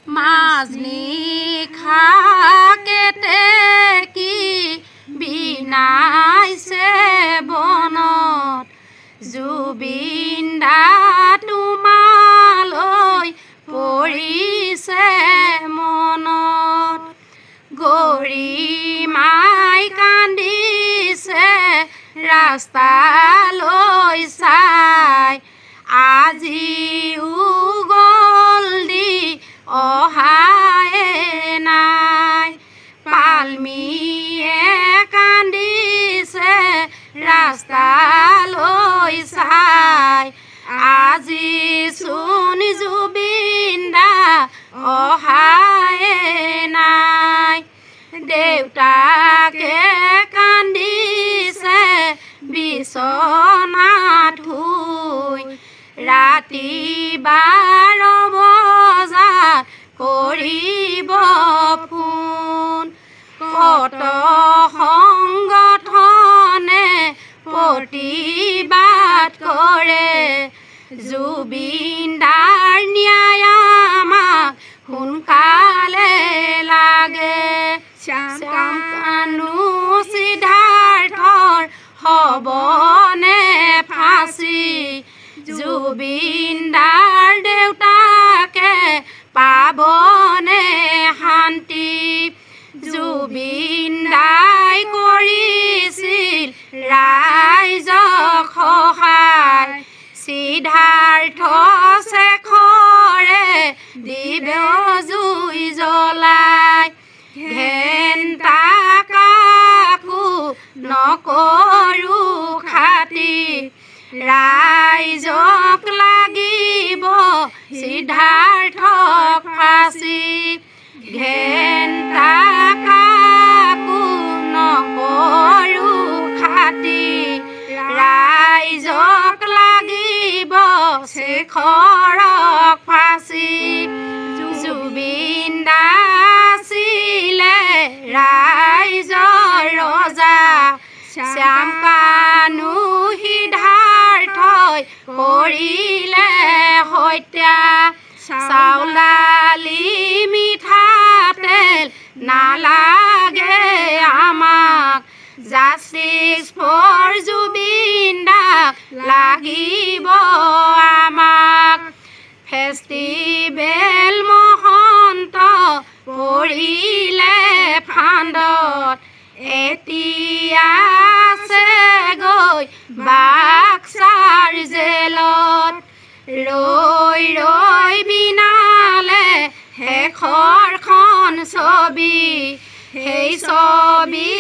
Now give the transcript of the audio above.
মাজনী খাকেতে কি বিনাইছে বনত জুবিন দা তোমালৈ পৰিছে মনত গৰিমাই কান্দিছে ৰাস্তালৈ চাই আজিও গ'ল দি অহাই নাই পালমিয়ে কান্দিছে ৰাস্তালৈ চাই আজি চোন জুবিন দা অহাই নাই দেউতাকে কান্দিছে বিচনাত শুই ৰাতি 12 বজাত কৰিব ফোন কত সংগঠনে প্ৰতিবাদ কৰে জুবিন দাৰ ন্যায় আমাক সোনকালে লাগে শ্যামকানু সিদ্ধাৰ্থৰ হ'বনে ফাঁচি জুবিন দাৰ দেউতাকে পাবনে শান্তি জুবিন দাই কৰিছিল ৰাইজক সহায় সিদ্ধাৰ্থ শেখৰে দিব জুই জ্বলাই ঘেণ্টা কাকো নকৰো খাতি ৰাইজক লাগিব সিদ্ধাৰ্থক ফাঁচি ঘেণ্টা কাকো নকৰো খাতি ৰাইজক লাগিব শেখৰক ফাঁচি জুবিন দা আছিলে ৰাইজৰ ৰজা শ্যামকানু সিদ্ধাৰ্থই কৰিলে হত্যা চাউল দালি মিঠাতেল নালাগে আমাক জাষ্টিছ ফৰ জুবিন দাক লাগিব আমাক ফেষ্টিভেল মহন্ত পৰিলে ফান্দত এতিয়া আছে গৈ বাক্সাৰ জেলত ৰৈ ৰৈ বিনালে শেষৰখন ছবি সেই ছবি